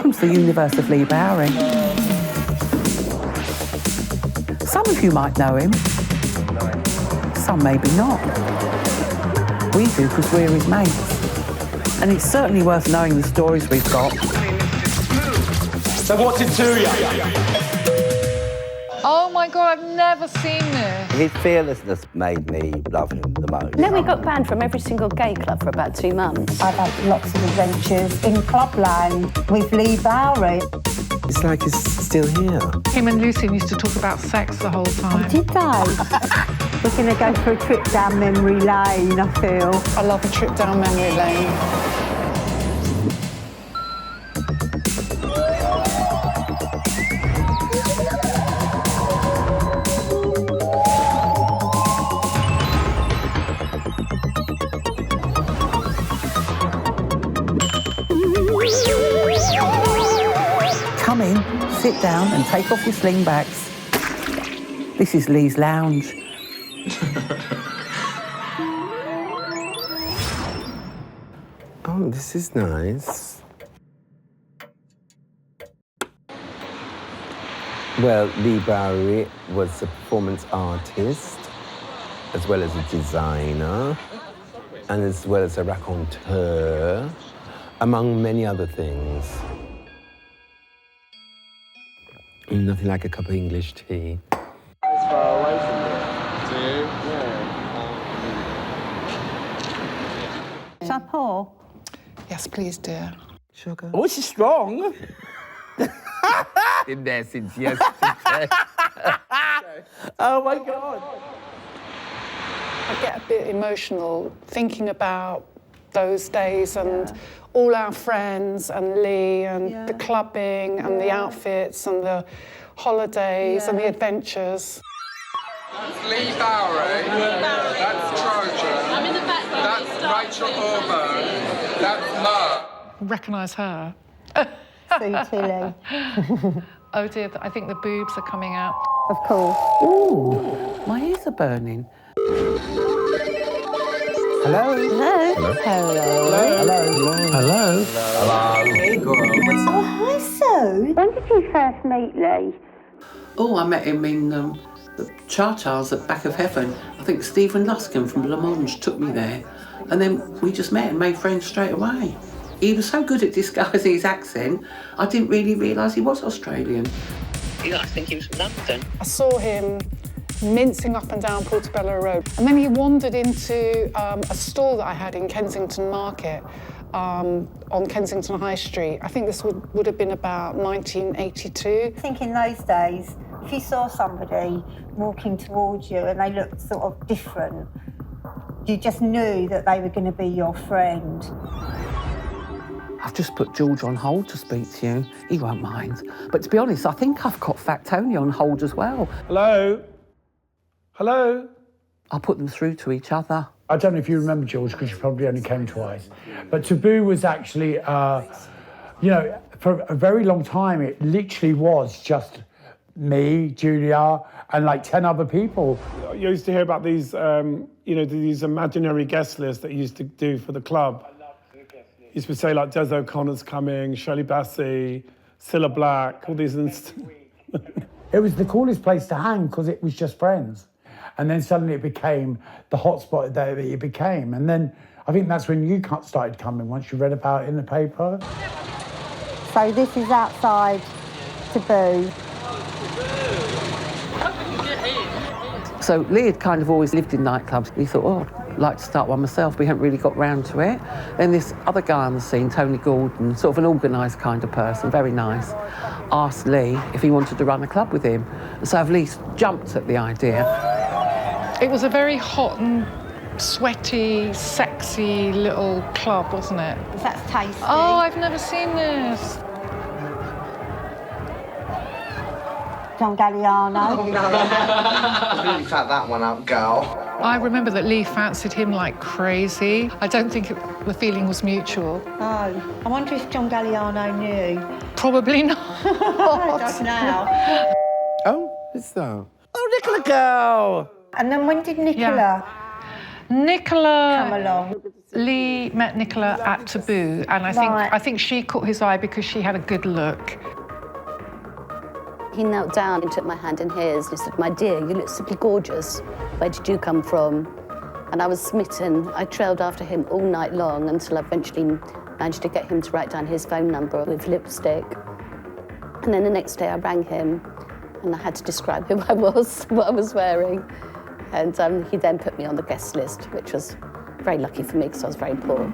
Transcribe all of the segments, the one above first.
Welcome to the universe of Lee Bowery. Some of you might know him, some maybe not. We do because we're his mates. And it's certainly worth knowing the stories we've got. So what's it to you? Oh my God, I've never seen this. His fearlessness made me love him the most. Then we got banned from every single gay club for about 2 months. I've had lots of adventures in clubland with Leigh Bowery. It's like he's still here. Him and Lucy used to talk about sex the whole time. Did they? We're going to go for a trip down memory lane, I feel. I love a trip down memory lane. Come in, sit down and take off your slingbacks. This is Lee's lounge. Oh, this is nice. Well, Lee Bowery was a performance artist, as well as a designer, and as well as a raconteur, among many other things. Nothing like a cup of English tea. It's far away from you. Do you? Yeah. Shall I pour? Yes, please, dear. Sugar? Oh, she's strong. Been there since yesterday. Oh, my God. I get a bit emotional thinking about those days and all our friends and Lee and the clubbing and the outfits and the holidays and the adventures. That's Leigh Bowery. That's Trojan. I'm in the back. That's Rachel Auburn. That's Mark. Recognise her. Sue Tilly. Oh dear, I think the boobs are coming out. Of course. Ooh, my ears are burning. Hello. Hello? Hello. Hello? Oh, hi, Sue. When did you first meet Lee? Oh, I met him in the Charters at Back of Heaven. I think Stephen Luskin from Le Monde took me there. And then we just met and made friends straight away. He was so good at disguising his accent, I didn't really realise he was Australian. Yeah, I think he was from London. I saw him mincing up and down Portobello Road. And then he wandered into a stall that I had in Kensington Market, on Kensington High Street. I think this would have been about 1982. I think in those days, if you saw somebody walking towards you and they looked sort of different, you just knew that they were going to be your friend. I've just put George on hold to speak to you. He won't mind. But to be honest, I think I've got Fat Tony on hold as well. Hello? Hello? I'll put them through to each other. I don't know if you remember, George, because you probably only came twice. But Taboo was actually, you know, for a very long time, it literally was just me, Julia, and like 10 other people. You used to hear about these, you know, these imaginary guest lists that you used to do for the club. You used to say like Des O'Connor's coming, Shirley Bassey, Cilla Black, all these. It was the coolest place to hang because it was just friends. And then suddenly it became the hotspot that it became. And then I think that's when you started coming, once you read about it in the paper. So this is outside Taboo. So Lee had kind of always lived in nightclubs. He thought, oh, I'd like to start one myself. We hadn't really got round to it. Then this other guy on the scene, Tony Gordon, sort of an organised kind of person, very nice, asked Lee if he wanted to run a club with him. So I've at least jumped at the idea. It was a very hot and sweaty, sexy little club, wasn't it? That's tasty. Oh, I've never seen this. John Galliano. Really fat that one up, girl. I remember that Lee fancied him like crazy. I don't think the feeling was mutual. Oh, I wonder if John Galliano knew. Probably not. I don't know. Oh, it's that. Oh, Nicola girl! And then when did Nicola Nicola. come along? Lee met Nicola at Taboo, and I think she caught his eye because she had a good look. He knelt down and took my hand in his and he said, "My dear, you look simply gorgeous. Where did you come from?" And I was smitten. I trailed after him all night long until I eventually managed to get him to write down his phone number with lipstick. And then the next day I rang him and I had to describe who I was, what I was wearing. And he then put me on the guest list, which was very lucky for me because I was very poor.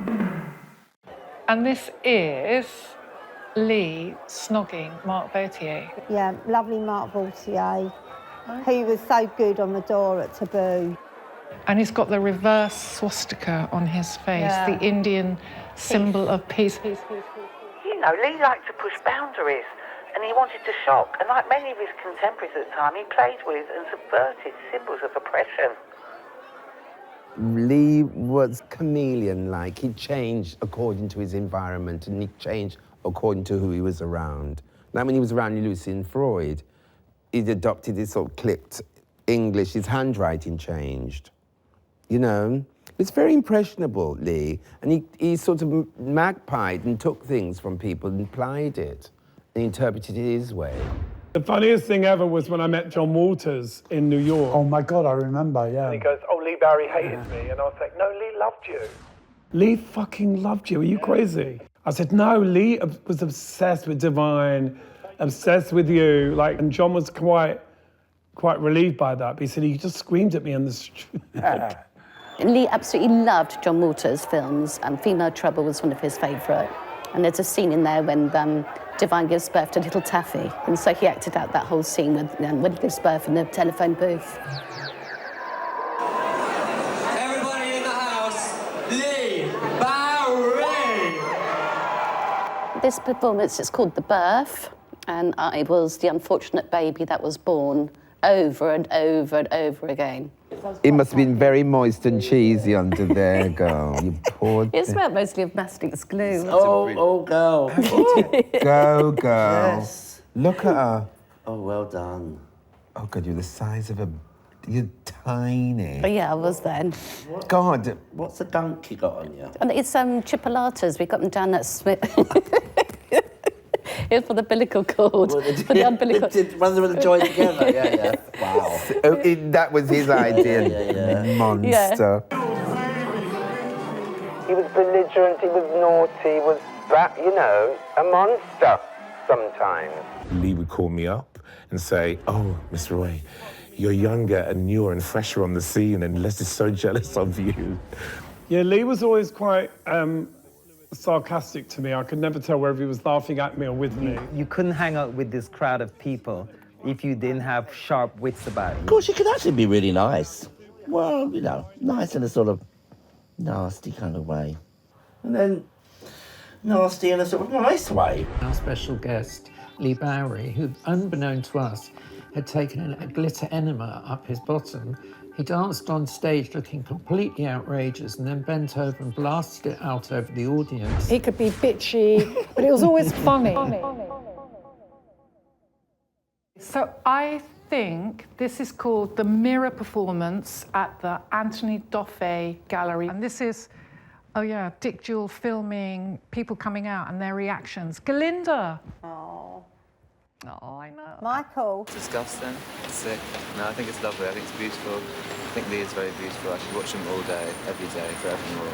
And this is Lee snogging Mark Vautier. Yeah, lovely Mark Vautier. He was so good on the door at Taboo. And he's got the reverse swastika on his face, the Indian symbol of peace. You know, Lee liked to push boundaries and he wanted to shock. And like many of his contemporaries at the time, he played with and subverted symbols of oppression. Lee was chameleon-like. He changed according to his environment and he changed according to who he was around. Like when he was around Lucy and Freud, he adopted this sort of clipped English, his handwriting changed. You know? It's very impressionable, Lee. And he sort of magpied and took things from people and applied it. And he interpreted it his way. The funniest thing ever was when I met John Waters in New York. Oh my God, I remember, yeah. And he goes, "Oh, Lee Bowery hated me." And I was like, "No, Lee loved you." Lee fucking loved you. Are you crazy? I said, "No, Lee was obsessed with Divine, obsessed with you." Like, and John was quite relieved by that. But he said he just screamed at me on the street. And Lee absolutely loved John Waters' films, and Female Trouble was one of his favourite. And there's a scene in there when Divine gives birth to little Taffy, and so he acted out that whole scene when he gives birth in the telephone booth. Everybody in the house, Lee Bowery! This performance is called The Birth, and I was the unfortunate baby that was born over and over and over again. It must have been very moist and cheesy under there, girl. You poor It smelled mostly of Mastic's glue. Oh, girl. Go, girl. Yes. Look at her. Oh, well done. Oh, God, you're the size of a... You're tiny. But yeah, I was then. God. What's the dunk you got on you? And it's chipolatas. We got them down that It's for the umbilical cord. For the umbilical. Run them with the joint together. Yeah. Wow. That was his idea. Yeah. Monster. He was belligerent, he was naughty, he was, a monster sometimes. Lee would call me up and say, "Oh, Mr. Roy, you're younger and newer and fresher on the scene, and Les is so jealous of you." Yeah, Lee was always quite sarcastic to me. I could never tell whether he was laughing at me or with me. You couldn't hang out with this crowd of people if you didn't have sharp wits about you. Of course, you could actually be really nice. Well, you know, nice in a sort of nasty kind of way. And then nasty in a sort of nice way. Our special guest, Lee Bowery, who, unbeknown to us, had taken a glitter enema up his bottom. He danced on stage looking completely outrageous and then bent over and blasted it out over the audience. He could be bitchy, but it was always funny. So I think this is called the mirror performance at the Anthony Doffey Gallery. And this is, Dick Jewell filming people coming out and their reactions. Galinda. Oh, I know. Michael. Disgusting. Sick. No, I think it's lovely. I think it's beautiful. I think Lee is very beautiful. I should watch him all day, every day, forevermore.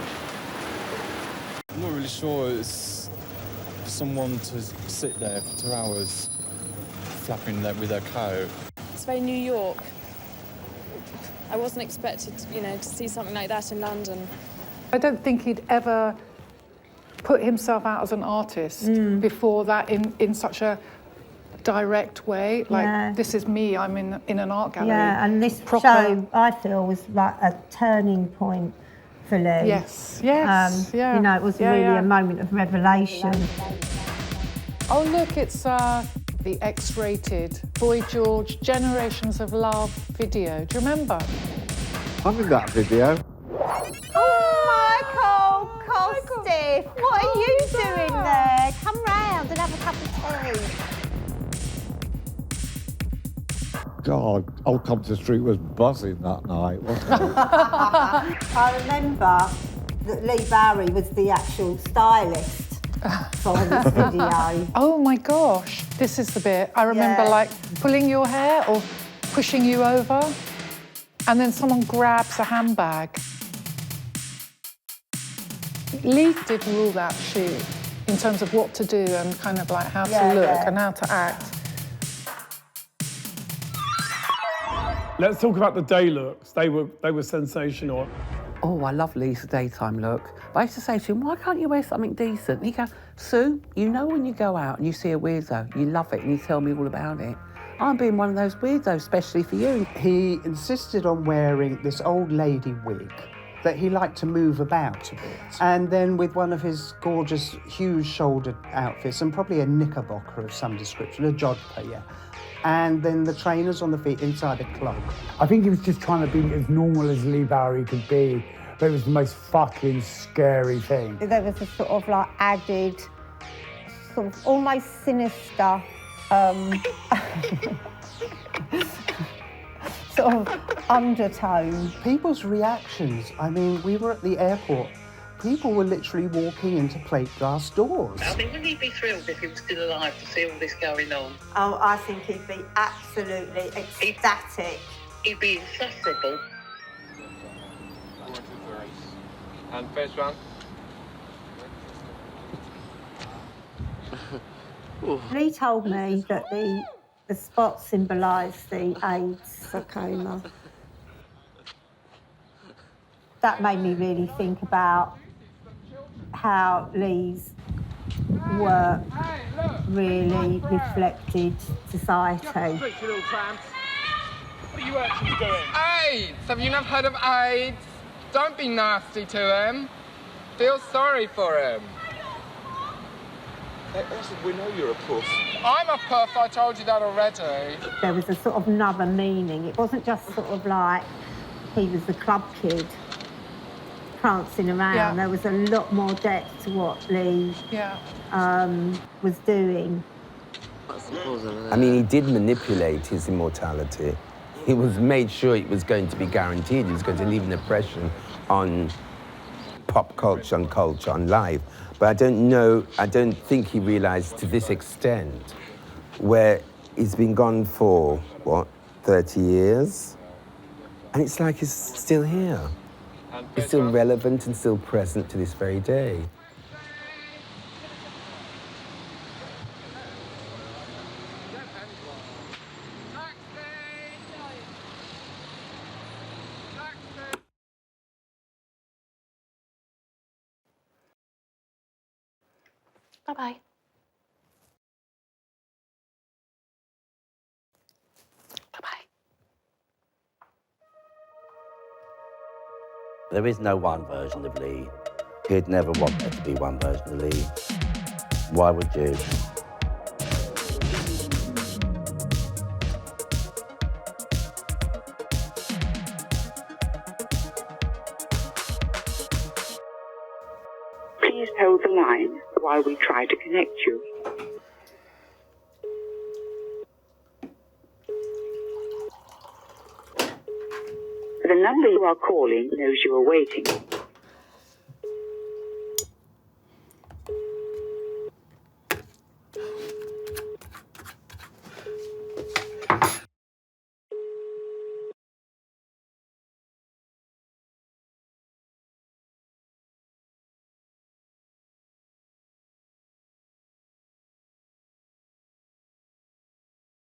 I'm not really sure it's for someone to sit there for 2 hours flapping with their coat. It's very New York. I wasn't expected, to see something like that in London. I don't think he'd ever put himself out as an artist before that in such a direct way. Like, this is me, I'm in an art gallery. Yeah, and this show, I feel, was like a turning point for Lee. Yes. It was really a moment of revelation. Oh, look, it's the X-rated Boy George Generations of Love video. Do you remember? I'm in that video. Oh, Michael Kostiff, what are you doing there? Come round and have a cup of tea. God, Old Compton Street was buzzing that night, wasn't it? I remember that Leigh Bowery was the actual stylist for this video. Oh my gosh, this is the bit. I remember like pulling your hair or pushing you over, and then someone grabs a handbag. Lee did rule that shoot in terms of what to do and kind of like how to look and how to act. Let's talk about the day looks. They were sensational. Oh, I love Lee's daytime look. But I used to say to him, why can't you wear something decent? And he'd go, Sue, you know when you go out and you see a weirdo, you love it and you tell me all about it. I'm being one of those weirdos, especially for you. He insisted on wearing this old lady wig that he liked to move about a bit. And then with one of his gorgeous, huge-shouldered outfits and probably a knickerbocker of some description, a jodhpur, yeah. And then the trainers on the feet inside a clog. I think he was just trying to be as normal as Lee Bowery could be, but it was the most fucking scary thing. There was a sort of like added, sort of almost sinister, sort of undertone. People's reactions, I mean, we were at the airport. People were literally walking into plate glass doors. I mean, wouldn't he be thrilled if he was still alive to see all this going on? Oh, I think he'd be absolutely ecstatic. He'd be insufferable. And first one. Lee told me that the spots symbolise the AIDS sarcoma. That made me really think about how Lee's work really reflected society. What are you actually doing? AIDS! Have you not heard of AIDS? Don't be nasty to him. Feel sorry for him. We know you're a puss. I'm a puff, I told you that already. There was a sort of another meaning. It wasn't just sort of like he was the club kid prancing around. Yeah. There was a lot more depth to what Lee was doing. I mean, he did manipulate his immortality. He was made sure it was going to be guaranteed. He was going to leave an impression on pop culture, on life. But I don't think he realized to this extent, where he's been gone for, what, 30 years? And it's like he's still here. He's still relevant and still present to this very day. Bye-bye. Bye-bye. There is no one version of Lee. He'd never want there to be one version of Lee. Why would you? Please hold the line while we try to connect you. The number you are calling knows you are waiting.